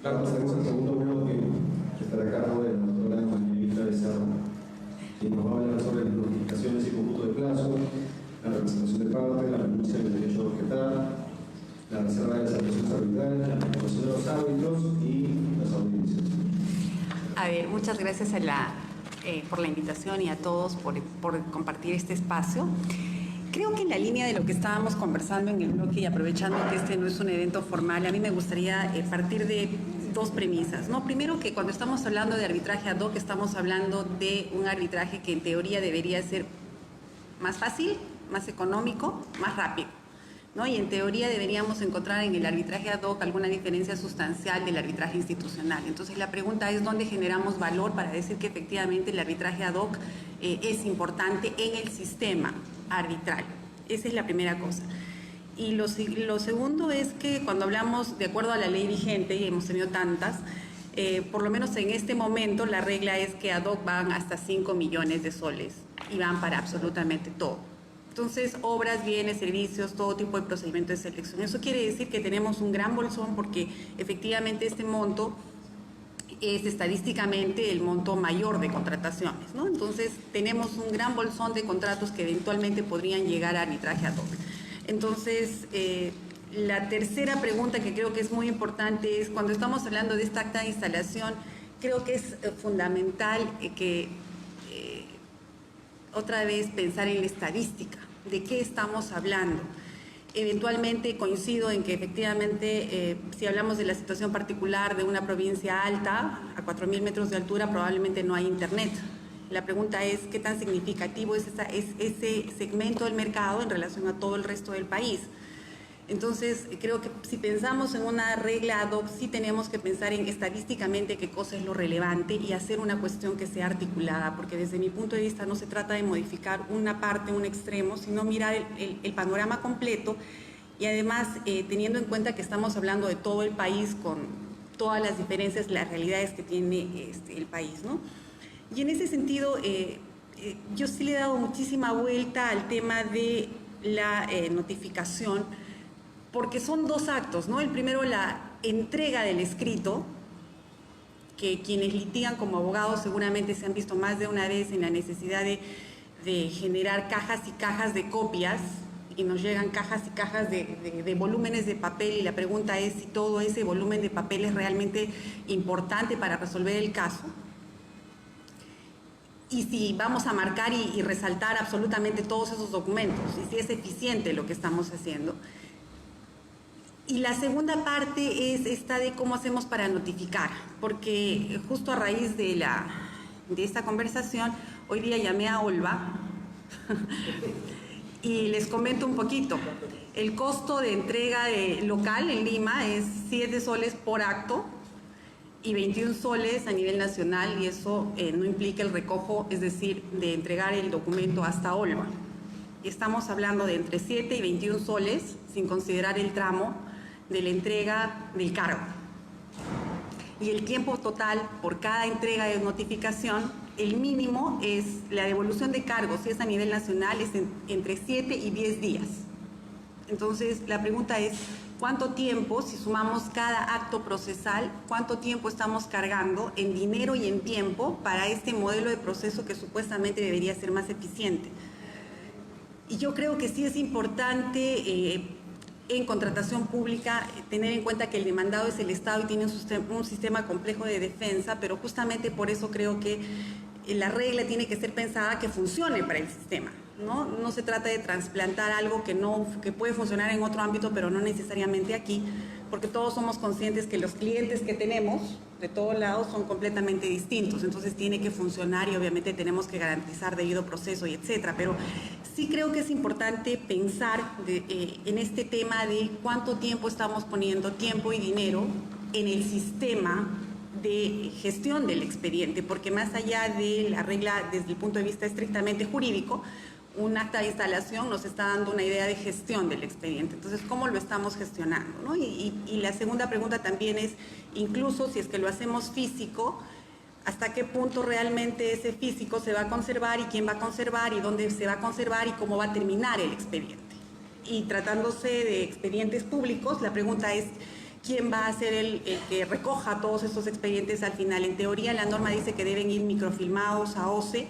Claro, tenemos el segundo bloque que estará a cargo de la doctora Manuelita Becerra, quien nos va a hablar sobre las notificaciones y computo de plazo, la representación de parte, la renuncia del derecho a objetar, la reserva de las actuaciones arbitrales, la aplicación de los árbitros y las audiencias. A ver, muchas gracias por la invitación y a todos por compartir este espacio. Creo que en la línea de lo que estábamos conversando en el bloque y aprovechando que este no es un evento formal, a mí me gustaría partir de dos premisas, ¿no? Primero, que cuando estamos hablando de arbitraje ad hoc, estamos hablando de un arbitraje que en teoría debería ser más fácil, más económico, más rápido, ¿no? Y en teoría deberíamos encontrar en el arbitraje ad hoc alguna diferencia sustancial del arbitraje institucional. Entonces la pregunta es dónde generamos valor para decir que efectivamente el arbitraje ad hoc es importante en el sistema arbitral. Esa es la primera cosa. Y lo segundo es que cuando hablamos de acuerdo a la ley vigente, y hemos tenido tantas, por lo menos en este momento la regla es que ad hoc van hasta 5 millones de soles y van para absolutamente todo. Entonces, obras, bienes, servicios, todo tipo de procedimiento de selección. Eso quiere decir que tenemos un gran bolsón porque efectivamente este monto es estadísticamente el monto mayor de contrataciones, ¿no? Entonces, tenemos un gran bolsón de contratos que eventualmente podrían llegar a arbitraje ad hoc. Entonces, la tercera pregunta que creo que es muy importante es, cuando estamos hablando de esta acta de instalación, creo que es fundamental que otra vez pensar en la estadística, de qué estamos hablando. Eventualmente coincido en que efectivamente si hablamos de la situación particular de una provincia alta, a 4.000 metros de altura, probablemente no hay internet. La pregunta es qué tan significativo es ese segmento del mercado en relación a todo el resto del país. Entonces, creo que si pensamos en una regla ad hoc, sí tenemos que pensar en estadísticamente qué cosa es lo relevante y hacer una cuestión que sea articulada, porque desde mi punto de vista no se trata de modificar una parte, un extremo, sino mirar el panorama completo y además teniendo en cuenta que estamos hablando de todo el país con todas las diferencias, las realidades que tiene el país, ¿no? Y en ese sentido, yo sí le he dado muchísima vuelta al tema de la notificación, porque son dos actos, ¿no? El primero, la entrega del escrito, que quienes litigan como abogados seguramente se han visto más de una vez en la necesidad de generar cajas y cajas de copias, y nos llegan cajas y cajas de volúmenes de papel, y la pregunta es si todo ese volumen de papel es realmente importante para resolver el caso, y si vamos a marcar y resaltar absolutamente todos esos documentos, y si es eficiente lo que estamos haciendo. Y la segunda parte es esta de cómo hacemos para notificar, porque justo a raíz de esta conversación, hoy día llamé a Olva y les comento un poquito. El costo de entrega local en Lima es 7 soles por acto y 21 soles a nivel nacional, y eso no implica el recojo, es decir, de entregar el documento hasta Olva. Y estamos hablando de entre 7 y 21 soles, sin considerar el tramo de la entrega del cargo. Y el tiempo total por cada entrega de notificación, el mínimo es la devolución de cargos, si es a nivel nacional, es entre 7 y 10 días. Entonces, la pregunta es, ¿cuánto tiempo, si sumamos cada acto procesal, cuánto tiempo estamos cargando en dinero y en tiempo para este modelo de proceso que supuestamente debería ser más eficiente? Y yo creo que sí es importante en contratación pública tener en cuenta que el demandado es el Estado y tiene un sistema complejo de defensa, pero justamente por eso creo que la regla tiene que ser pensada que funcione para el sistema, ¿no? No se trata de trasplantar algo que puede funcionar en otro ámbito, pero no necesariamente aquí, porque todos somos conscientes que los clientes que tenemos de todos lados son completamente distintos, entonces tiene que funcionar y obviamente tenemos que garantizar debido proceso y etcétera, pero sí creo que es importante pensar en este tema de cuánto tiempo estamos poniendo, tiempo y dinero, en el sistema de gestión del expediente, porque más allá de la regla desde el punto de vista estrictamente jurídico, un acta de instalación nos está dando una idea de gestión del expediente. Entonces, ¿cómo lo estamos gestionando, ¿no? Y la segunda pregunta también es, incluso si es que lo hacemos físico, ¿hasta qué punto realmente ese físico se va a conservar y quién va a conservar y dónde se va a conservar y cómo va a terminar el expediente? Y tratándose de expedientes públicos, la pregunta es, ¿quién va a ser el que recoja todos estos expedientes al final? En teoría la norma dice que deben ir microfilmados a OCE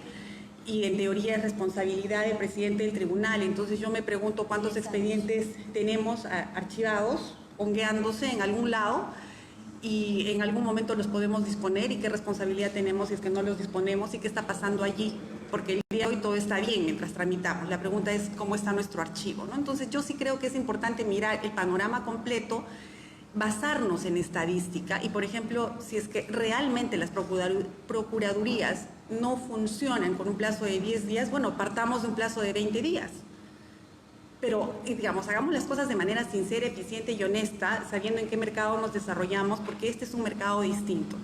y en teoría es responsabilidad del presidente del tribunal. Entonces yo me pregunto cuántos expedientes tenemos archivados, hongueándose en algún lado, y en algún momento los podemos disponer y qué responsabilidad tenemos si es que no los disponemos y qué está pasando allí, porque el día de hoy todo está bien mientras tramitamos. La pregunta es cómo está nuestro archivo, ¿no? Entonces yo sí creo que es importante mirar el panorama completo, basarnos en estadística y, por ejemplo, si es que realmente las procuradurías no funcionan con un plazo de 10 días, bueno, partamos de un plazo de 20 días. Pero, digamos, hagamos las cosas de manera sincera, eficiente y honesta, sabiendo en qué mercado nos desarrollamos, porque este es un mercado distinto.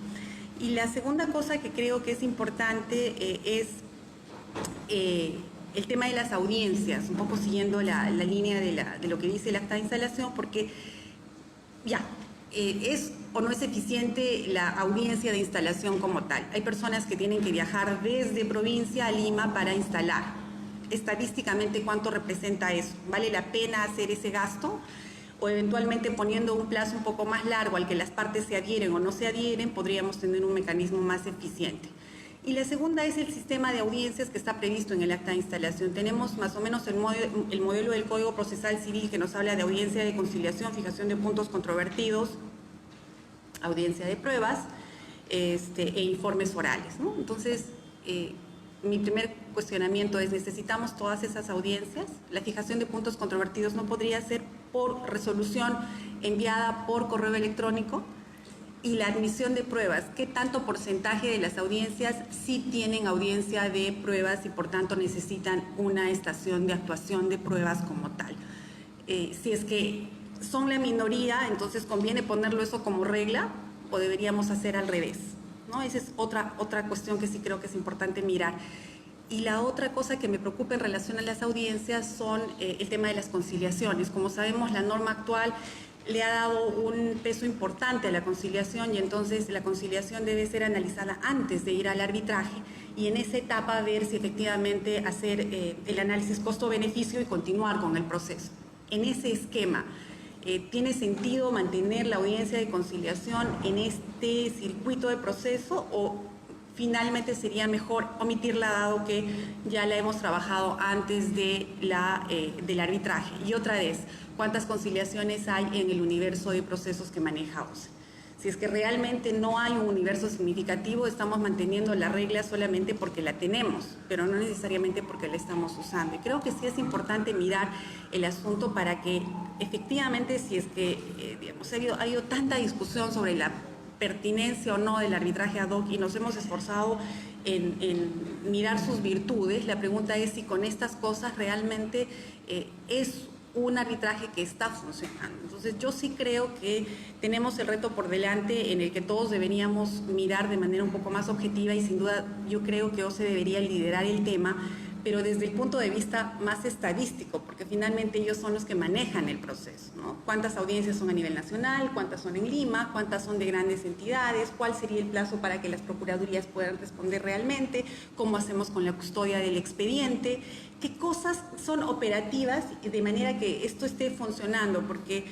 Y la segunda cosa que creo que es importante es el tema de las audiencias, un poco siguiendo la línea de lo que dice el acta de instalación, porque ya, ¿es o no es eficiente la audiencia de instalación como tal? Hay personas que tienen que viajar desde provincia a Lima para instalar. Estadísticamente, ¿cuánto representa eso? ¿Vale la pena hacer ese gasto? O eventualmente poniendo un plazo un poco más largo al que las partes se adhieren o no se adhieren, podríamos tener un mecanismo más eficiente. Y la segunda es el sistema de audiencias que está previsto en el acta de instalación. Tenemos más o menos el modelo del Código Procesal Civil que nos habla de audiencia de conciliación, fijación de puntos controvertidos, audiencia de pruebas e informes orales, ¿no? Entonces, mi primer cuestionamiento es, ¿necesitamos todas esas audiencias? La fijación de puntos controvertidos no podría ser por resolución enviada por correo electrónico. Y la admisión de pruebas, ¿qué tanto porcentaje de las audiencias sí tienen audiencia de pruebas y por tanto necesitan una estación de actuación de pruebas como tal? Si es que son la minoría, entonces conviene ponerlo eso como regla o deberíamos hacer al revés, ¿no? Esa es otra cuestión que sí creo que es importante mirar. Y la otra cosa que me preocupa en relación a las audiencias son el tema de las conciliaciones. Como sabemos, la norma actual le ha dado un peso importante a la conciliación y entonces la conciliación debe ser analizada antes de ir al arbitraje y en esa etapa ver si efectivamente hacer el análisis costo-beneficio y continuar con el proceso. En ese esquema, ¿tiene sentido mantener la audiencia de conciliación en este circuito de proceso o finalmente sería mejor omitirla dado que ya la hemos trabajado antes de del arbitraje? Y otra vez, ¿cuántas conciliaciones hay en el universo de procesos que maneja OCE? Si es que realmente no hay un universo significativo, estamos manteniendo la regla solamente porque la tenemos, pero no necesariamente porque la estamos usando. Y creo que sí es importante mirar el asunto para que efectivamente, si es que digamos, ha habido tanta discusión sobre la pertinencia o no del arbitraje ad hoc y nos hemos esforzado en mirar sus virtudes, la pregunta es si con estas cosas realmente es un arbitraje que está funcionando. Entonces yo sí creo que tenemos el reto por delante en el que todos deberíamos mirar de manera un poco más objetiva y sin duda yo creo que OCE debería liderar el tema, pero desde el punto de vista más estadístico, porque finalmente ellos son los que manejan el proceso, ¿no? ¿Cuántas audiencias son a nivel nacional? ¿Cuántas son en Lima? ¿Cuántas son de grandes entidades? ¿Cuál sería el plazo para que las procuradurías puedan responder realmente? ¿Cómo hacemos con la custodia del expediente? ¿Qué cosas son operativas de manera que esto esté funcionando? Porque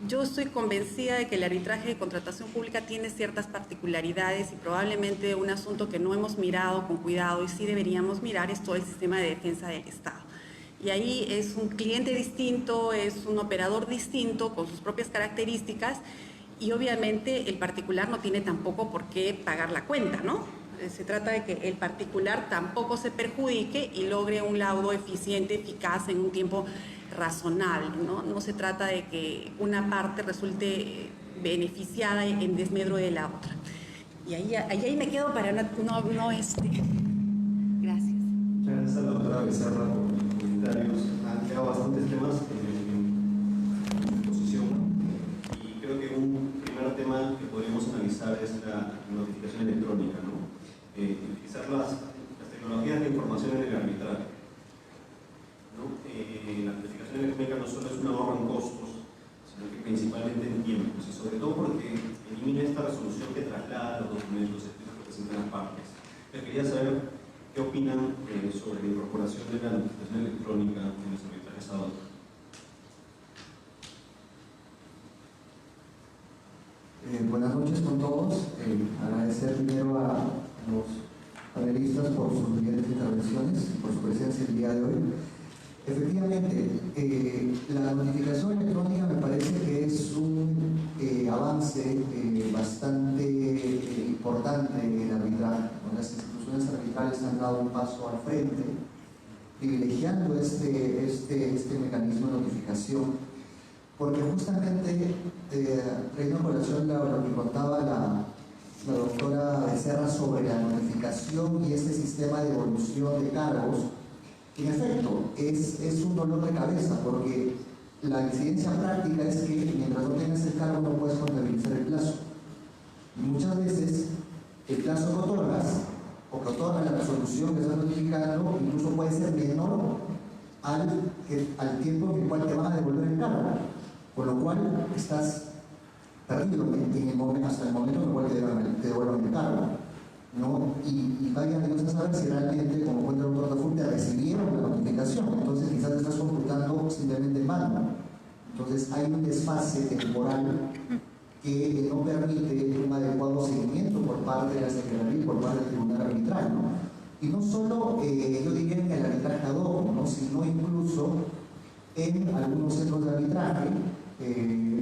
yo estoy convencida de que el arbitraje de contratación pública tiene ciertas particularidades y probablemente un asunto que no hemos mirado con cuidado y sí deberíamos mirar es todo el sistema de defensa del Estado. Y ahí es un cliente distinto, es un operador distinto con sus propias características y obviamente el particular no tiene tampoco por qué pagar la cuenta, ¿no? Se trata de que el particular tampoco se perjudique y logre un laudo eficiente, eficaz en un tiempo razonable, ¿no? No se trata de que una parte resulte beneficiada en desmedro de la otra. Y ahí me quedo para Gracias. Muchas gracias a la doctora Becerra por los comentarios. Han quedado bastantes temas en exposición y creo que un primer tema que podríamos analizar es la notificación electrónica, ¿no? Utilizar las tecnologías de información en el arbitraje, ¿no? La notificación electrónica no solo es un ahorro en costos, sino que principalmente en tiempos y sobre todo porque elimina esta resolución que traslada los documentos escritos que presentan las partes. Yo quería saber qué opinan sobre la incorporación de la notificación electrónica en los arbitrajes ad hoc. Buenas noches con todos. Agradecer primero a los panelistas por sus brillantes intervenciones, por su presencia el día de hoy. Efectivamente, la notificación electrónica me parece que es un avance bastante importante en el arbitraje. Las instituciones arbitrales han dado un paso al frente, privilegiando este mecanismo de notificación, porque justamente, trayendo a colación lo que contaba la doctora Becerra sobre la notificación y este sistema de evolución de cargos, en efecto, es un dolor de cabeza, porque la incidencia práctica es que mientras no tengas el cargo no puedes contabilizar el plazo. Y muchas veces el plazo que otorgas, o que otorga la resolución que estás notificando, incluso puede ser menor al tiempo en el cual te van a devolver el cargo. Con lo cual estás perdido hasta el momento en el cual te devuelvan el cargo, ¿no? Y vayan Dios a saber si realmente, como cuenta el doctor Tafur, te recibieron la notificación. Entonces quizás te estás computando simplemente en mano. Entonces hay un desfase temporal que no permite un adecuado seguimiento por parte de la Secretaría y por parte del Tribunal Arbitral, ¿no? Y no solo, yo diría, en el arbitraje ad hoc, ¿no? Sino incluso en algunos centros de arbitraje,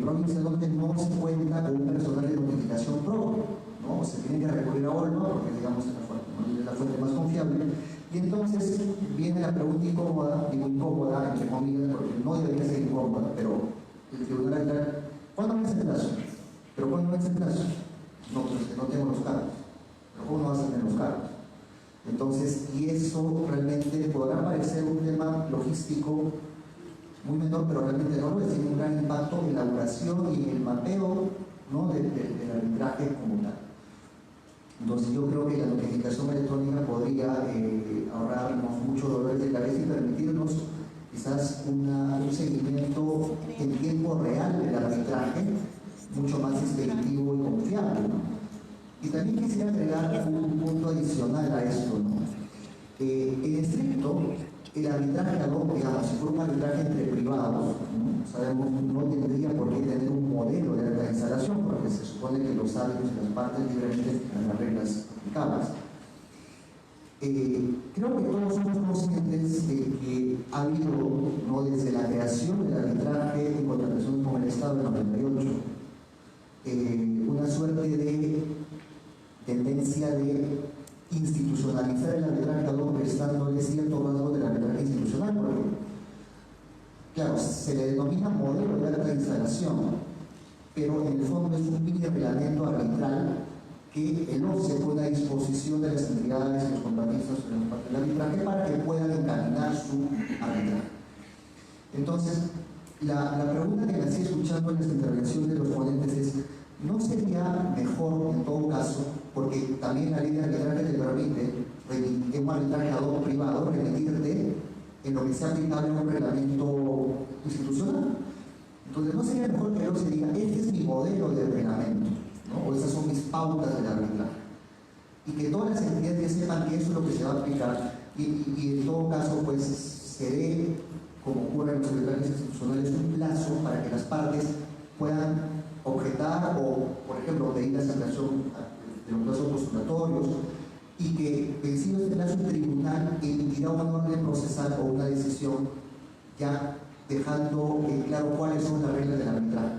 provincias donde no se cuenta con un personal de notificación propio, ¿no? Se tiene que recurrir a Olva, porque digamos es la fuente más confiable, y entonces viene la pregunta incómoda, digo incómoda entre comillas, porque no debería ser incómoda, pero el tribunal arbitral, ¿cuándo vence el plazo? ¿Pero cuándo vence el plazo? No, pues no tengo los cargos. ¿Pero cómo no vas a tener los cargos? Entonces, y eso realmente podrá parecer un tema logístico muy menor, pero realmente no lo es, tiene un gran impacto en la duración y en el mapeo, ¿no? del arbitraje como tal. Entonces yo creo que la notificación electrónica podría ahorrarnos muchos dolores de cabeza y permitirnos quizás un seguimiento en tiempo real del arbitraje mucho más expeditivo y confiable, ¿no? Y también quisiera agregar un punto adicional a esto, ¿no? En estricto, el arbitraje ad hoc, digamos, si fuera un arbitraje entre privados, ¿no? Sabemos, no tendría por qué tener un modelo de alta instalación, porque se supone que los árbitros y las partes libremente tienen las reglas aplicables. Creo que todos somos conscientes de que ha habido, ¿no? Desde la creación del arbitraje en contrataciones con el Estado en el 98, una suerte de tendencia de institucionalizar el arbitraje ad hoc, prestándole cierto rasgo del arbitraje institucional, porque, claro, se le denomina modelo de alta instalación, pero en el fondo es un mini reglamento arbitral que el OCE pone a disposición de las entidades y los contratistas del arbitraje para que puedan encaminar su arbitraje. Entonces, la pregunta que me hacía escuchando en las intervenciones de los ponentes es: ¿no sería mejor, en todo caso, porque también la ley de arbitraje te permite, en un arbitraje ad hoc privado, remitirte en lo que sea aplicable a un reglamento institucional? Entonces, ¿no sería mejor que se diga: este es mi modelo de reglamento, ¿no? O estas son mis pautas del arbitraje? Y que todas las entidades sepan que eso es lo que se va a aplicar, y en todo caso, pues, se dé, como ocurre en los arbitrajes institucionales, un plazo para que las partes puedan objetar o, por ejemplo, pedir la aceptación de los plazos postulatorios, y que, vencido este plazo, el tribunal emitirá una orden procesal o una decisión ya dejando claro cuáles son las reglas del arbitraje.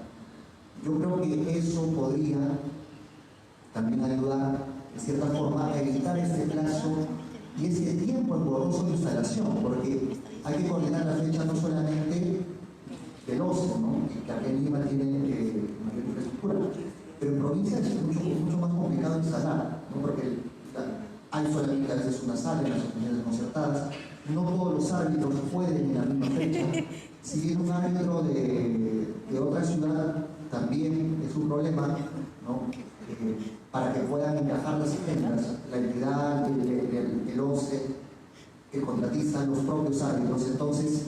Yo creo que eso podría también ayudar, de cierta forma, a evitar este plazo y ese tiempo engorroso de instalación, porque hay que coordinar la fecha no solamente del OCE, ¿no? Que aquí en Lima tiene mayor infraestructura, pero en provincias es mucho más complicado instalar, ¿no? Porque hay solamente a veces una sala en las oficinas concertadas, no todos los árbitros pueden en la misma fecha. Si viene un árbitro de otra ciudad, también es un problema, ¿no? Para que puedan encajar las agendas, la entidad, el OCE, el contratista, los propios árbitros. Entonces,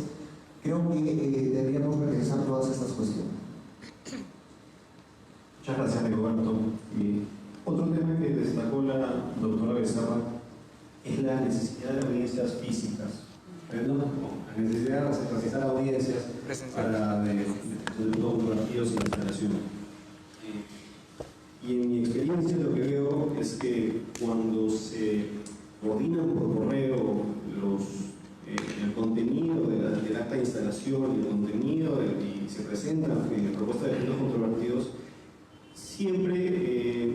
creo que deberíamos revisar todas estas cuestiones. Muchas gracias, Rigoberto. Otro tema que destacó la doctora Becerra es la necesidad de audiencias físicas. La necesidad de realizar audiencias para los partidos y la instalación. cuando se coordinan por correo el contenido del acta de instalación y el contenido y se presentan propuestas de delitos controvertidos, siempre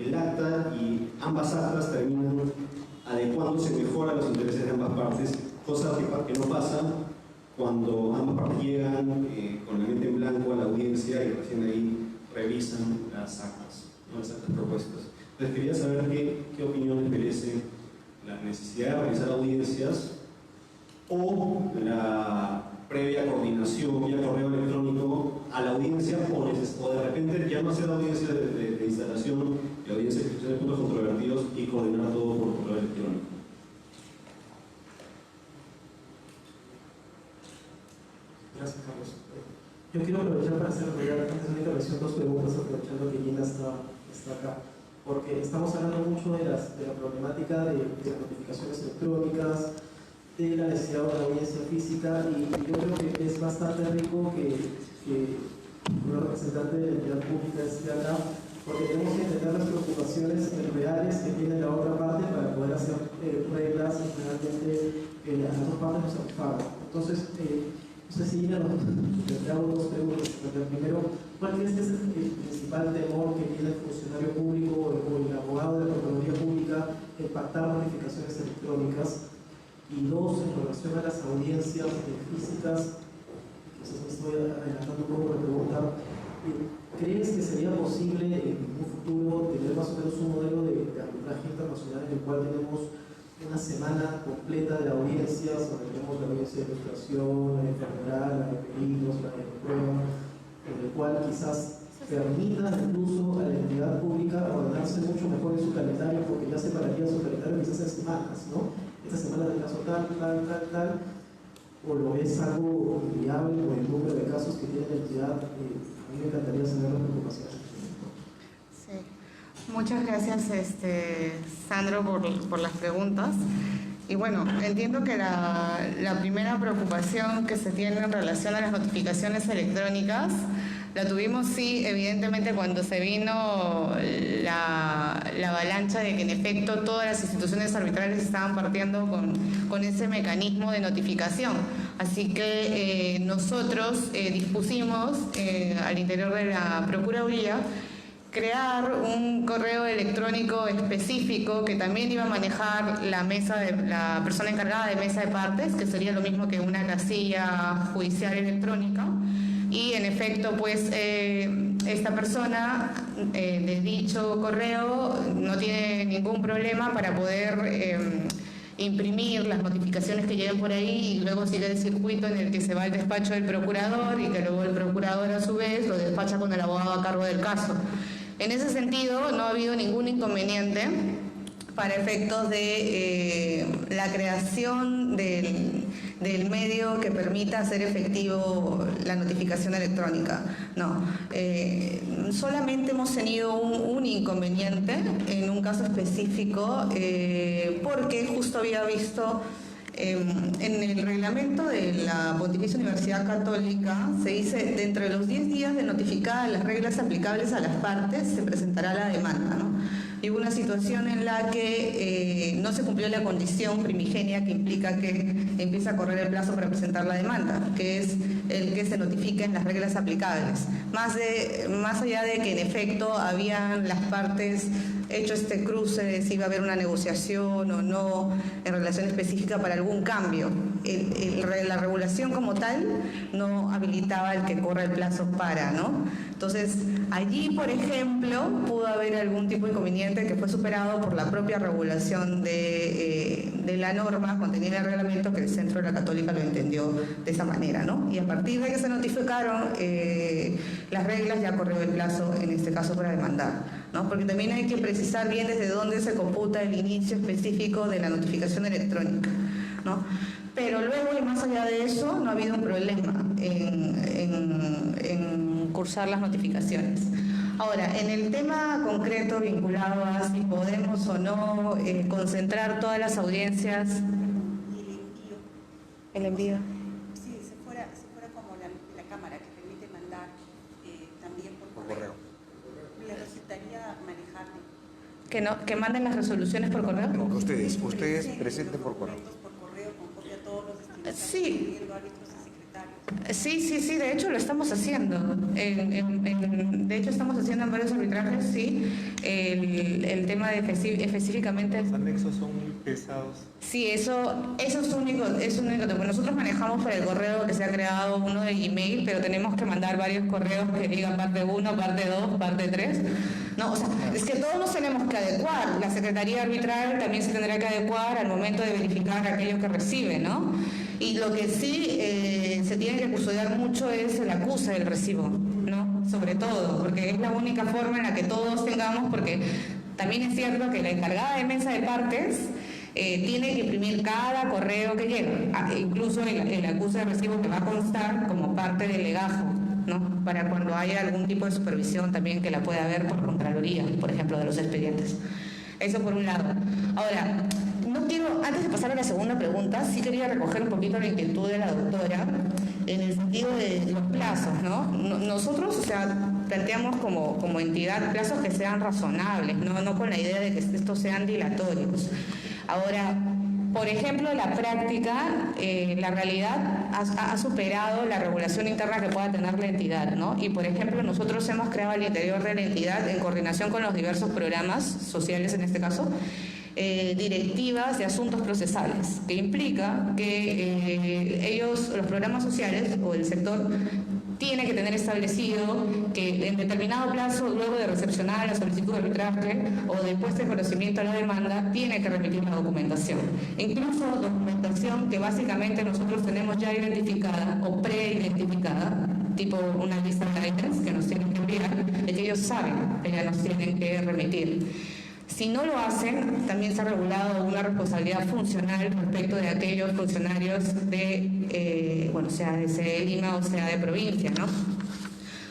el acta y ambas actas terminan adecuándose mejor a los intereses de ambas partes, cosa que no pasa cuando ambas partes llegan con la mente en blanco a la audiencia y recién ahí revisan las actas, ¿no? Las actas propuestas. Entonces quería saber qué opinión les merece la necesidad de realizar audiencias o la previa coordinación vía correo electrónico a la audiencia o de repente ya no hacer audiencia de instalación y audiencia de discusión de puntos controvertidos y coordinar todo por correo electrónico. Gracias, Carlos. Yo quiero aprovechar para hacer antes de una intervención dos preguntas, aprovechando que Gina está acá, porque estamos hablando mucho de la problemática de las notificaciones electrónicas, de la necesidad de la audiencia física, y yo creo que es bastante rico que un representante de la entidad pública esté acá, porque tenemos que entender las preocupaciones reales que tiene la otra parte para poder hacer reglas y realmente a las dos partes nos satisfagan. Entonces, no sé si Gina te hago dos preguntas. Primero, ¿cuál crees que es el principal temor que tiene el funcionario público o el abogado de la Procuraduría Pública en pactar notificaciones electrónicas? Y dos, en relación a las audiencias físicas, quizás me estoy adelantando un poco la pregunta, ¿crees que sería posible en un futuro tener más o menos un modelo de arbitraje internacional en el cual tenemos una semana completa de audiencias, donde tenemos la audiencia de ilustración, la de enfermedad, la de peligros, la de prueba, en el cual quizás permita incluso a la entidad pública ordenarse mucho mejor en su calendario, porque ya separaría su calendario quizás en semanas, ¿no? Esta semana del caso tal, o lo es algo viable por el número de casos que tiene la entidad. A mí me encantaría saber las preocupaciones. Sí. Muchas gracias, Sandro, por las preguntas. Y bueno, entiendo que la primera preocupación que se tiene en relación a las notificaciones electrónicas la tuvimos, sí, evidentemente cuando se vino la avalancha de que en efecto todas las instituciones arbitrales estaban partiendo con ese mecanismo de notificación. Así que nosotros dispusimos al interior de la Procuraduría crear un correo electrónico específico que también iba a manejar la persona encargada de mesa de partes, que sería lo mismo que una casilla judicial electrónica. Y en efecto, pues esta persona de dicho correo no tiene ningún problema para poder imprimir las notificaciones que lleguen por ahí y luego sigue el circuito en el que se va al despacho del procurador y que luego el procurador a su vez lo despacha con el abogado a cargo del caso. En ese sentido, no ha habido ningún inconveniente para efectos de la creación del medio que permita hacer efectivo la notificación electrónica. No, solamente hemos tenido un inconveniente en un caso específico porque justo había visto en el reglamento de la Pontificia Universidad Católica se dice dentro de los 10 días de notificadas las reglas aplicables a las partes se presentará la demanda, ¿no? Y hubo una situación en la que no se cumplió la condición primigenia que implica que empieza a correr el plazo para presentar la demanda, que es el que se notifiquen las reglas aplicables. Más allá de que en efecto habían las partes hecho este cruce de si iba a haber una negociación o no en relación específica para algún cambio. La regulación como tal no habilitaba el que corra el plazo para, ¿no? Entonces, allí, por ejemplo, pudo haber algún tipo de inconveniente que fue superado por la propia regulación de la norma contenida en el reglamento, que el Centro de la Católica lo entendió de esa manera, ¿no? Y a partir de que se notificaron las reglas, ya corrió el plazo, en este caso, para demandar, ¿no? Porque también hay que precisar bien desde dónde se computa el inicio específico de la notificación electrónica, ¿no? Pero luego, y más allá de eso, no ha habido un problema en cursar las notificaciones. Ahora, en el tema concreto vinculado a si podemos o no concentrar todas las audiencias... ¿El envío? Sí, si fuera como la cámara que permite mandar también por correo. ¿Le resultaría manejarlo? que manden las resoluciones por correo. Ustedes presenten por correo. Sí. Sí, de hecho lo estamos haciendo. De hecho estamos haciendo en varios arbitrajes, sí, el tema de específicamente... Los anexos son muy pesados. Sí, eso es único. Bueno, nosotros manejamos por el correo que se ha creado uno de Gmail, pero tenemos que mandar varios correos que digan parte 1, parte 2, parte 3. No, o sea, es que todos nos tenemos que adecuar. La Secretaría Arbitral también se tendrá que adecuar al momento de verificar aquello que recibe, ¿no? Y lo que sí se tiene que custodiar mucho es el acuse del recibo, ¿no? Sobre todo, porque es la única forma en la que todos tengamos, porque también es cierto que la encargada de mesa de partes tiene que imprimir cada correo que llega, incluso el acuse de recibo que va a constar como parte del legajo, ¿no? Para cuando haya algún tipo de supervisión también que la pueda haber por Contraloría, por ejemplo, de los expedientes. Eso por un lado. Ahora, no quiero, antes de pasar a la segunda pregunta, sí quería recoger un poquito la inquietud de la doctora en el sentido de los plazos, ¿no? Nosotros, o sea, planteamos como entidad plazos que sean razonables, no con la idea de que estos sean dilatorios. Ahora, por ejemplo, la práctica, la realidad ha superado la regulación interna que pueda tener la entidad, ¿no? Y, por ejemplo, nosotros hemos creado al interior de la entidad, en coordinación con los diversos programas sociales en este caso, directivas de asuntos procesales, que implica que los programas sociales o el sector, tiene que tener establecido que en determinado plazo, luego de recepcionar la solicitud de arbitraje o de puesta en conocimiento a la demanda, tiene que remitir la documentación. Incluso documentación que básicamente nosotros tenemos ya identificada o preidentificada, tipo una lista de items que nos tienen que enviar, de que ellos saben que ya nos tienen que remitir. Si no lo hacen, también se ha regulado una responsabilidad funcional respecto de aquellos funcionarios sea de Lima o sea de provincia, ¿no?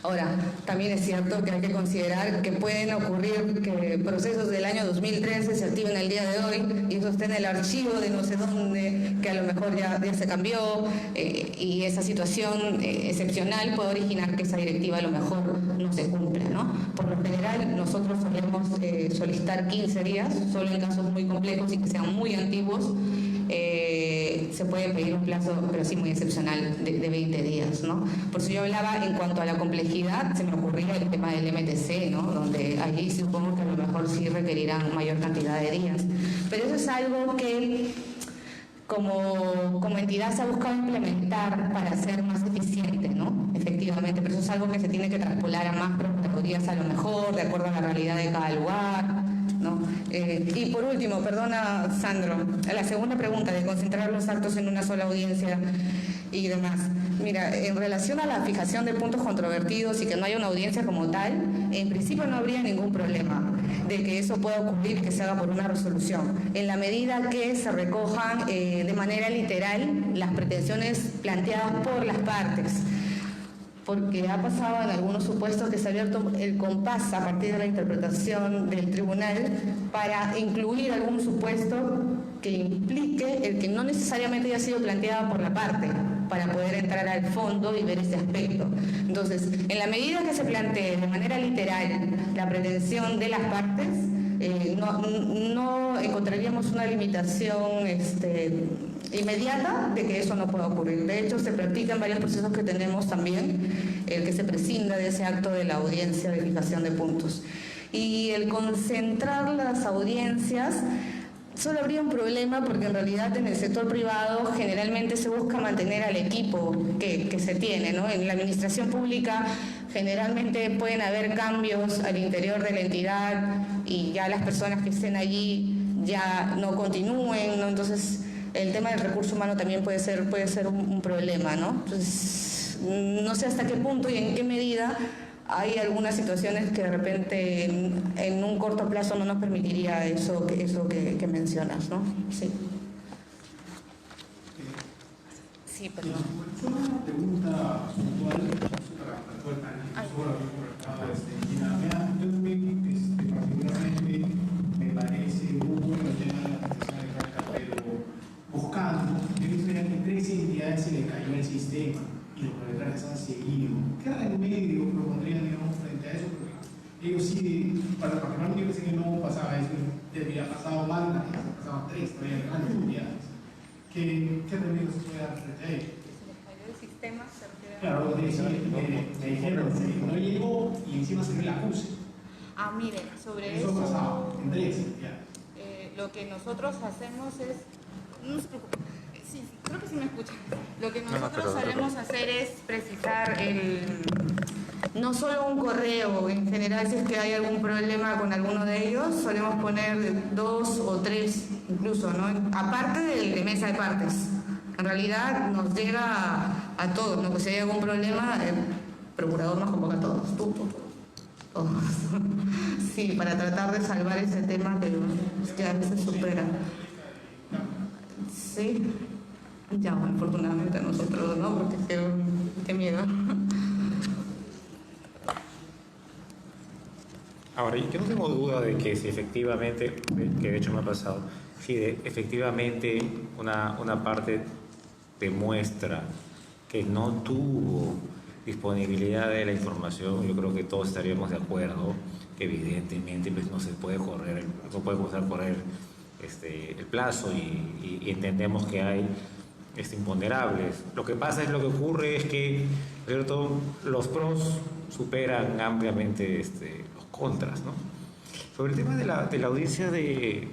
Ahora, también es cierto que hay que considerar que pueden ocurrir que procesos del año 2013 se activen el día de hoy y eso está en el archivo de no sé dónde, que a lo mejor ya se cambió y esa situación excepcional puede originar que esa directiva a lo mejor no se cumpla, ¿no? Por lo general, nosotros solemos solicitar 15 días, solo en casos muy complejos y que sean muy antiguos, se puede pedir un plazo, pero sí muy excepcional, de 20 días, ¿no? Por eso yo hablaba en cuanto a la complejidad, se me ocurría el tema del MTC, ¿no? Donde allí supongo que a lo mejor sí requerirán mayor cantidad de días. Pero eso es algo que como entidad se ha buscado implementar para ser más eficiente, ¿no? Efectivamente, pero eso es algo que se tiene que traspolar a más procuradurías a lo mejor, de acuerdo a la realidad de cada lugar, ¿no? Y por último, perdona Sandro, la segunda pregunta de concentrar los actos en una sola audiencia y demás. Mira, en relación a la fijación de puntos controvertidos y que no haya una audiencia como tal, en principio no habría ningún problema de que eso pueda ocurrir y que se haga por una resolución, en la medida que se recojan de manera literal las pretensiones planteadas por las partes. Porque ha pasado en algunos supuestos que se ha abierto el compás a partir de la interpretación del tribunal para incluir algún supuesto que implique el que no necesariamente haya sido planteado por la parte, para poder entrar al fondo y ver ese aspecto. Entonces, en la medida que se plantee de manera literal la pretensión de las partes, no encontraríamos una limitación inmediata de que eso no pueda ocurrir. De hecho, se practica en varios procesos que tenemos también el que se prescinda de ese acto de la audiencia de fijación de puntos. Y el concentrar las audiencias, solo habría un problema porque en realidad en el sector privado generalmente se busca mantener al equipo que se tiene, ¿no? En la administración pública generalmente pueden haber cambios al interior de la entidad y ya las personas que estén allí ya no continúen, ¿no? Entonces el tema del recurso humano también puede ser un problema, ¿no? Entonces no sé hasta qué punto y en qué medida hay algunas situaciones que de repente en un corto plazo no nos permitiría eso que mencionas, ¿no? Sí. Sí, perdón. Una pregunta puntual para todo el panel. Sobre lo que comentaba yo también particularmente me parece muy bueno el tema de la prestación de carga, pero buscando, yo he visto ya que 3 entidades se le cayó el sistema y los arbitrajes han seguido. ¿Qué remedio propondrían, digamos, frente a eso? Porque ellos sí particularmente yo pensé que no pasaba eso, había pasado mal, pasaban 3, todavía grandes unidades. ¿Qué remedio se puede dar frente a ello? ¿Se les cayó el sistema? Claro, me dijeron, no llegó y encima se me la puse. Mire, sobre Eso eso, pasaba en 3 unidades. lo que nosotros hacemos es, no se preocupe, sí, creo que sí me escuchan. Lo que nosotros solemos hacer es precisar no solo un correo, en general si es que hay algún problema con alguno de ellos, solemos poner 2 o 3 incluso, ¿no? Aparte de mesa de partes. En realidad nos llega a todos, ¿no? Pues si hay algún problema, el procurador nos convoca a todos, todos. Sí, para tratar de salvar ese tema que a veces supera. Sí, ya, bueno, afortunadamente a nosotros, ¿no? Porque qué miedo. Ahora, yo no tengo duda de que si efectivamente, que de hecho me ha pasado, si efectivamente una parte demuestra que no tuvo disponibilidad de la información, yo creo que todos estaríamos de acuerdo que evidentemente pues, no se puede correr, no puede comenzar a correr el plazo y entendemos que hay imponderables. Lo que pasa es lo que ocurre es que, ¿cierto?, los pros superan ampliamente los contras, ¿no? Sobre el tema de la audiencia de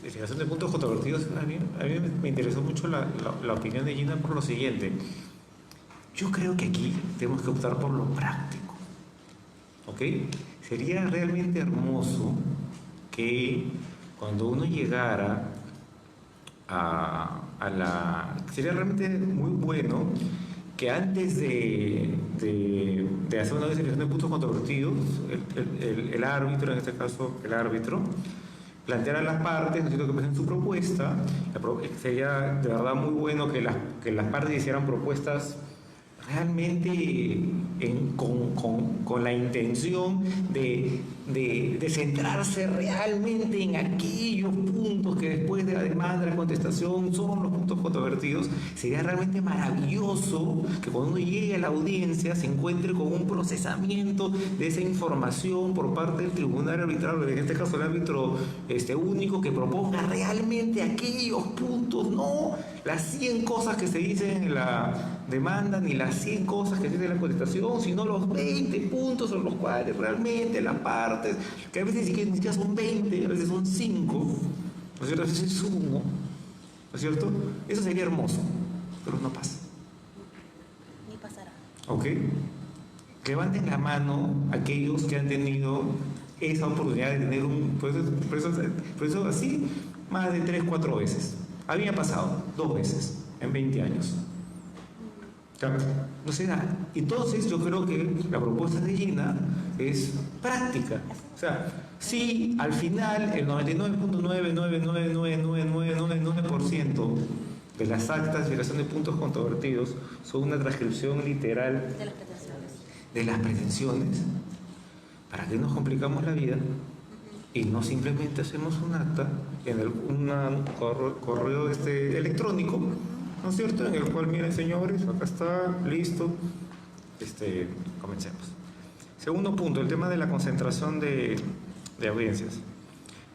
fijación de puntos controvertidos, a mí me interesó mucho la opinión de Gina por lo siguiente. Yo creo que aquí tenemos que optar por lo práctico, ¿ok? Sería realmente hermoso que cuando uno llegara sería realmente muy bueno que antes de hacer una definición de puntos controvertidos, el árbitro, en este caso el árbitro, planteara las partes, no siento que presenten su propuesta. Sería de verdad muy bueno que las partes hicieran propuestas realmente con la intención de centrarse realmente en aquellos puntos que después de la demanda, de la contestación, son los puntos controvertidos. Sería realmente maravilloso que cuando uno llegue a la audiencia se encuentre con un procesamiento de esa información por parte del tribunal arbitral, en este caso el árbitro único, que proponga realmente aquellos puntos, no las 100 cosas que se dicen en la demanda, ni las 100 cosas que se dicen en la contestación, sino los 20 puntos sobre los cuales realmente las partes, que a veces ni siquiera son 20, a veces son 5, ¿no es cierto? A veces es 1, ¿no es cierto? Eso sería hermoso, pero no pasa. Ni pasará. ¿Ok? Levanten la mano aquellos que han tenido esa oportunidad de tener un proceso así más de 3, 4 veces. A mí me ha pasado 2 veces en 20 años. No sé nada. Entonces yo creo que la propuesta de Gina es práctica. O sea, si al final el 99.9999999% de las actas de fijación de puntos controvertidos son una transcripción literal de las pretensiones, ¿para qué nos complicamos la vida? Y no simplemente hacemos un acta en un correo electrónico, ¿no es cierto?, en el cual, miren señores, acá está, listo, comencemos. Segundo punto, el tema de la concentración de audiencias.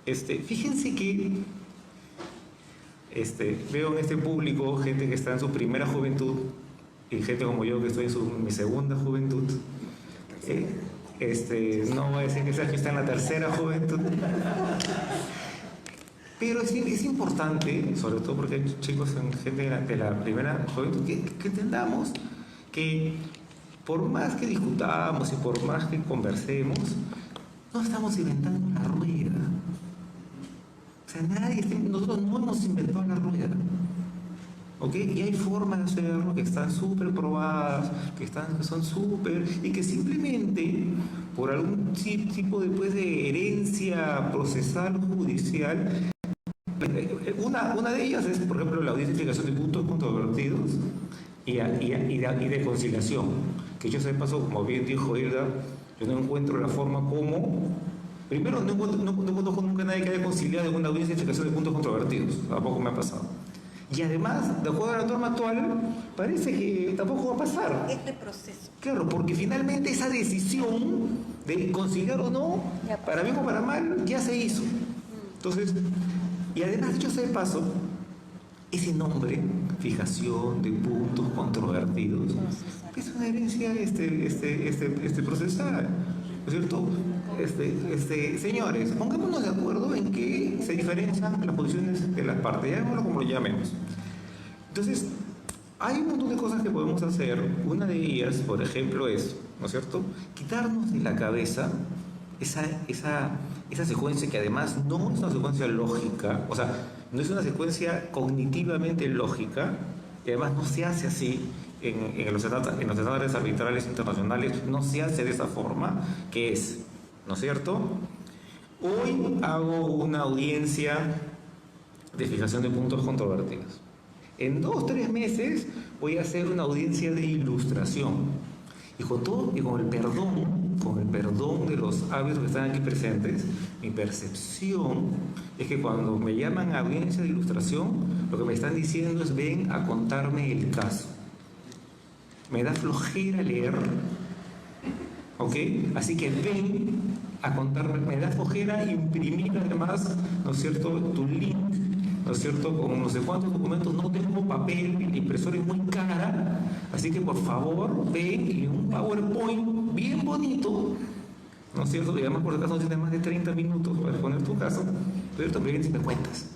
Fíjense que veo en este público gente que está en su primera juventud y gente como yo que estoy en mi segunda juventud. No voy a decir que Sergio está en la tercera juventud. Pero es importante, sobre todo porque hay chicos, gente de la primera juventud, que entendamos que por más que discutamos y por más que conversemos, no estamos inventando la rueda. O sea, nosotros no hemos inventado la rueda. ¿Ok? Y hay formas de hacerlo que están súper probadas, que son súper, y que simplemente por algún tipo de herencia procesal judicial, una de ellas es, por ejemplo, la audiencia de fijación de puntos controvertidos y de conciliación, que yo sé paso, como bien dijo Hilda, yo no encuentro la forma como, primero no conozco nunca a nadie que haya conciliado en una audiencia de fijación de puntos controvertidos, tampoco me ha pasado. Y además, de acuerdo a la norma actual, parece que tampoco va a pasar. Este proceso. Claro, porque finalmente esa decisión de conciliar o no, para bien o para mal, ya se hizo. Entonces, y además, dicho sea de paso, ese nombre, fijación de puntos controvertidos, es una herencia procesal, ¿no es cierto? Señores, pongámonos de acuerdo en que se diferencian las posiciones de las partes, llamémoslo como lo llamemos. Entonces, hay un montón de cosas que podemos hacer. Una de ellas, por ejemplo, es, ¿no es cierto?, quitarnos de la cabeza esa secuencia que además no es una secuencia lógica, o sea, no es una secuencia cognitivamente lógica, y además no se hace así en los estándares arbitrales internacionales, no se hace de esa forma, que es, ¿no es cierto? Hoy hago una audiencia de fijación de puntos controvertidos. En 2 o 3 meses voy a hacer una audiencia de ilustración. Y con el perdón de los árbitros que están aquí presentes, mi percepción es que cuando me llaman a audiencia de ilustración, lo que me están diciendo es: ven a contarme el caso. Me da flojera leer, ¿ok? Así que ven a contarme, me da flojera imprimir además, ¿no es cierto?, tu link, ¿no es cierto?, con no sé cuántos documentos, no tengo papel, la impresora es muy cara, así que por favor ven y un PowerPoint bien bonito, ¿no es cierto?, y además por acaso no tiene más de 30 minutos para exponer tu caso, ¿no es cierto?, pero bien si me cuentas.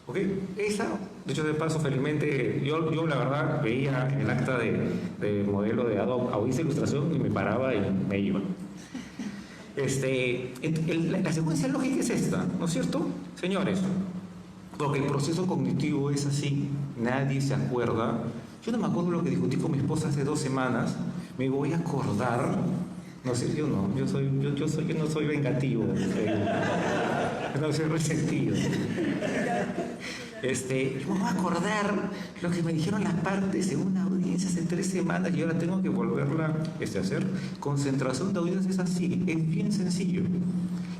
¿Ok? Esa, de hecho de paso, felizmente, yo la verdad veía en el acta de modelo de audiencia de ilustración y me paraba y me iba. La secuencia lógica es esta, ¿no es cierto, señores? Porque el proceso cognitivo es así, nadie se acuerda. Yo no me acuerdo lo que discutí con mi esposa hace 2 semanas, me voy a acordar. No sé, yo no soy vengativo, no soy resentido. Me voy a acordar lo que me dijeron las partes en una audiencia hace 3 semanas y ahora tengo que volverla a hacer. Concentración de audiencias es así, es bien sencillo.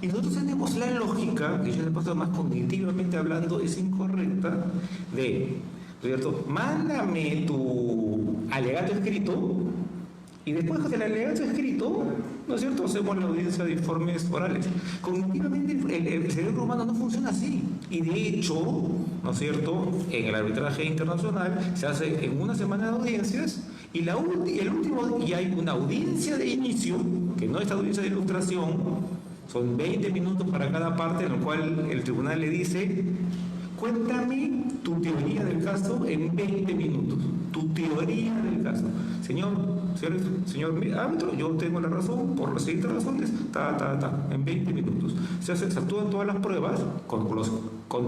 Y nosotros tenemos la lógica, que yo le paso más cognitivamente hablando, es incorrecta, de, ¿cierto?, mándame tu alegato escrito y después del alegato escrito, ¿no es cierto?, hacemos la audiencia de informes orales. Cognitivamente el cerebro humano no funciona así. Y de hecho, ¿no es cierto?, en el arbitraje internacional se hace en 1 semana de audiencias y hay una audiencia de inicio, que no es audiencia de ilustración. Son 20 minutos para cada parte, en el cual el tribunal le dice: cuéntame tu teoría del caso en 20 minutos. Tu teoría del caso. Señor árbitro, yo tengo la razón por las siguientes razones, en 20 minutos. Se actúan todas las pruebas, con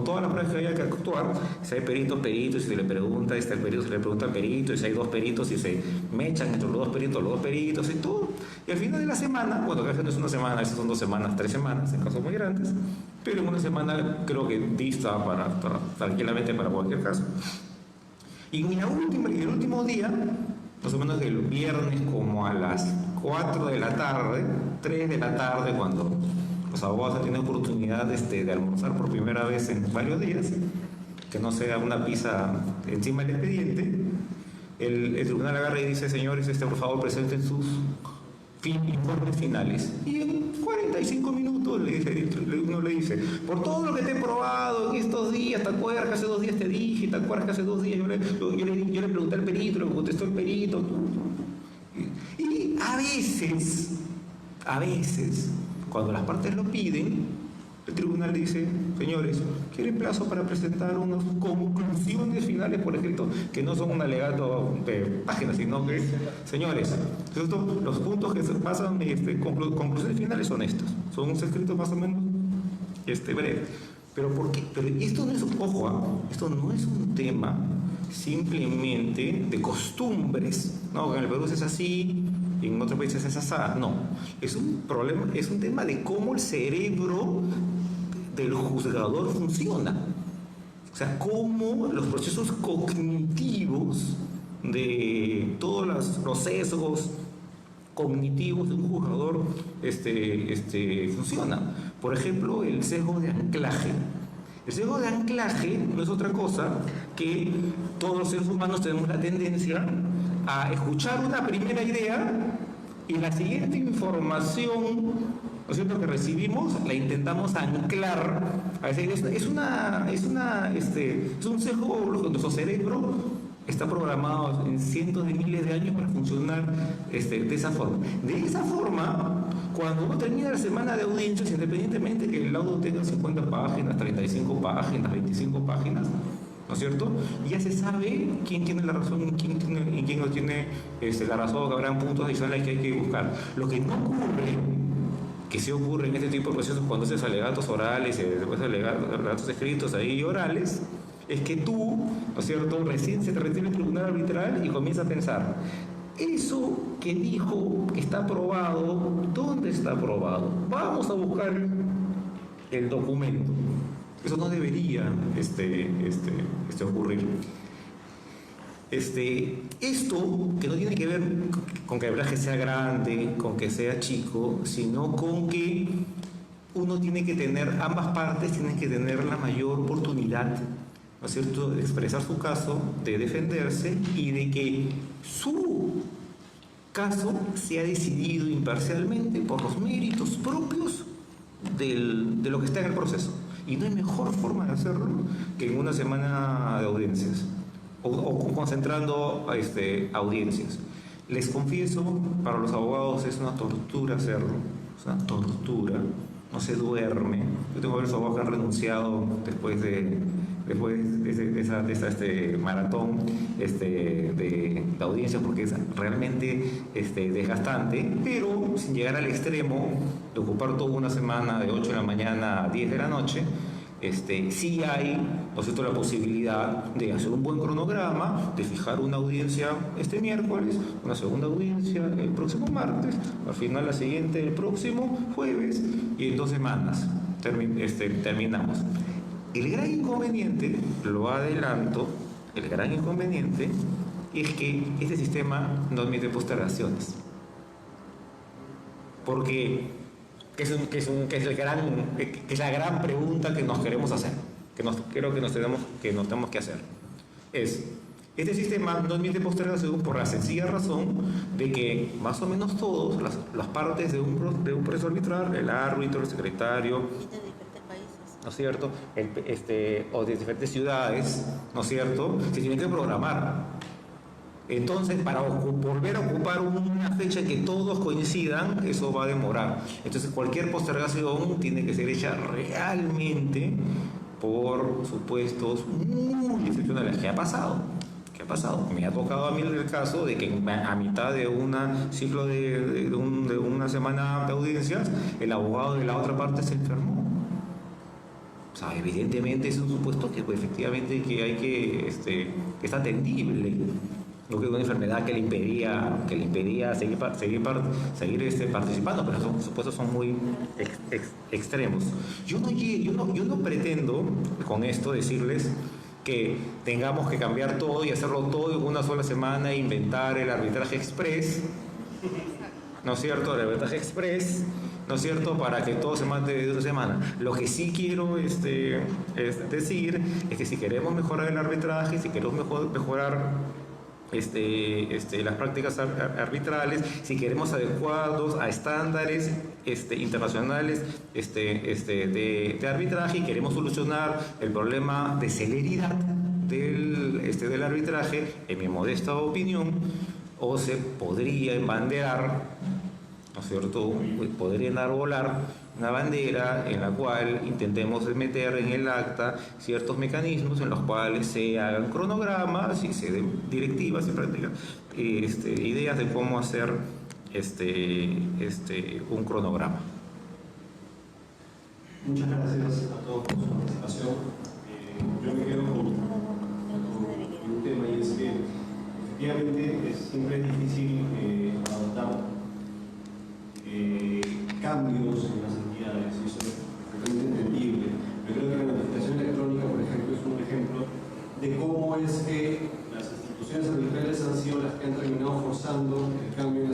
todas las pruebas que haya que actuar. Si hay peritos, y si se le pregunta, el perito se le pregunta al perito, y si hay 2 peritos, y se mechan entre los 2 peritos, y todo. Y al final de la semana, bueno, que a veces no es 1 semana, a veces son 2 semanas, 3 semanas, en casos muy grandes, pero en 1 semana creo que dista tranquilamente para cualquier caso. Y el último día, más o menos el viernes, como a las 4 de la tarde, 3 de la tarde, cuando los abogados tienen oportunidad de almorzar por primera vez en varios días, que no sea una pizza encima del expediente, el tribunal agarra y dice: señores, por favor presenten sus informes finales. Y en 45 minutos uno le dice: por todo lo que te he probado en estos días, ¿te acuerdas que hace 2 días te dije? ¿Te acuerdas que hace 2 días yo le pregunté al perito, lo contestó el perito? Y a veces, cuando las partes lo piden, el tribunal dice: señores, ¿quieren plazo para presentar unas conclusiones finales por escrito? Que no son un alegato de páginas, sino que, señores, los puntos que se pasan conclusiones finales son estos. Son unos escritos más o menos breves. Pero ¿por qué? Pero esto no es, esto no es un tema simplemente de costumbres, ¿no? En el Perú es así, y en otros países es así. No, es un problema, es un tema de cómo el cerebro del juzgador funciona. O sea, cómo los procesos cognitivos de todos los sesgos cognitivos de un juzgador funcionan. Por ejemplo, el sesgo de anclaje. El sesgo de anclaje no es otra cosa que todos los seres humanos tenemos la tendencia a escuchar una primera idea Y la siguiente información, ¿no es cierto?, que recibimos, la intentamos anclar. A decir, es un sesgo, nuestro cerebro está programado en cientos de miles de años para funcionar de esa forma. De esa forma, cuando uno termina la semana de audiencias, independientemente que el laudo tenga 50 páginas, 35 páginas, 25 páginas, ¿no es cierto?, ya se sabe quién tiene la razón y quién no tiene la razón, que habrán puntos adicionales que hay que buscar. Lo que no ocurre, que sí ocurre en este tipo de procesos cuando haces alegatos orales y después alegatos escritos ahí orales, es que tú, ¿no es cierto?, recién se te retiene el tribunal arbitral y comienza a pensar, eso que dijo que está aprobado, ¿dónde está aprobado? Vamos a buscar el documento. Eso no debería ocurrir. Esto que no tiene que ver con que el arbitraje sea grande, con que sea chico, sino con que uno tiene que tener, ambas partes tienen que tener la mayor oportunidad, ¿no es cierto?, de expresar su caso, de defenderse y de que su caso sea decidido imparcialmente por los méritos propios de lo que está en el proceso. Y no hay mejor forma de hacerlo que en una semana de audiencias o concentrando audiencias. Les confieso, para los abogados es una tortura hacerlo, es una tortura, no se duerme. Yo tengo varios abogados que han renunciado después de esa maratón de audiencias, porque es realmente desgastante, pero sin llegar al extremo de ocupar toda una semana de 8 de la mañana a 10 de la noche. Sí hay, ¿no es cierto?, la posibilidad de hacer un buen cronograma, de fijar una audiencia este miércoles, una segunda audiencia el próximo martes, al final la siguiente el próximo jueves, y en 2 semanas terminamos. El gran inconveniente, lo adelanto, el gran inconveniente es que este sistema no admite postergaciones. Porque es la gran pregunta que nos queremos hacer, creo que nos tenemos que hacer. Este sistema no admite postergación por la sencilla razón de que más o menos todas las partes de un proceso arbitral, el árbitro, el secretario, ¿no es cierto?, o de diferentes ciudades, ¿no es cierto?, se tienen que programar. Entonces, para volver a ocupar una fecha en que todos coincidan, eso va a demorar. Entonces, cualquier postergación tiene que ser hecha realmente por supuestos muy excepcionales. ¿Qué ha pasado? Me ha tocado a mí el caso de que a mitad de un ciclo de una semana de audiencias, el abogado de la otra parte se enfermó. O sea, evidentemente es un supuesto que efectivamente que es atendible. No que una enfermedad que le impedía seguir participando, pero esos supuestos son muy extremos. Yo no pretendo con esto decirles que tengamos que cambiar todo y hacerlo todo en una sola semana e inventar el arbitraje express, ¿no es cierto? El arbitraje express, ¿no es cierto?, para que todo se mate de una semana. Lo que sí quiero decir es que si queremos mejorar el arbitraje, si queremos mejorar las prácticas arbitrales, si queremos adecuarnos a estándares internacionales de arbitraje y queremos solucionar el problema de celeridad del arbitraje, en mi modesta opinión, o se podría embanderar, ¿no es cierto?, podría enarbolar una bandera en la cual intentemos meter en el acta ciertos mecanismos en los cuales se hagan cronogramas y se den directivas y prácticas, ideas de cómo hacer un cronograma. Muchas gracias a todos por su participación. Yo me quedo con un tema, y es que efectivamente siempre es difícil adoptar cambios en las entidades, y eso es perfectamente entendible. Yo creo que la notificación electrónica, por ejemplo, es un ejemplo de cómo es que las instituciones arbitrales han sido las que han terminado forzando el cambio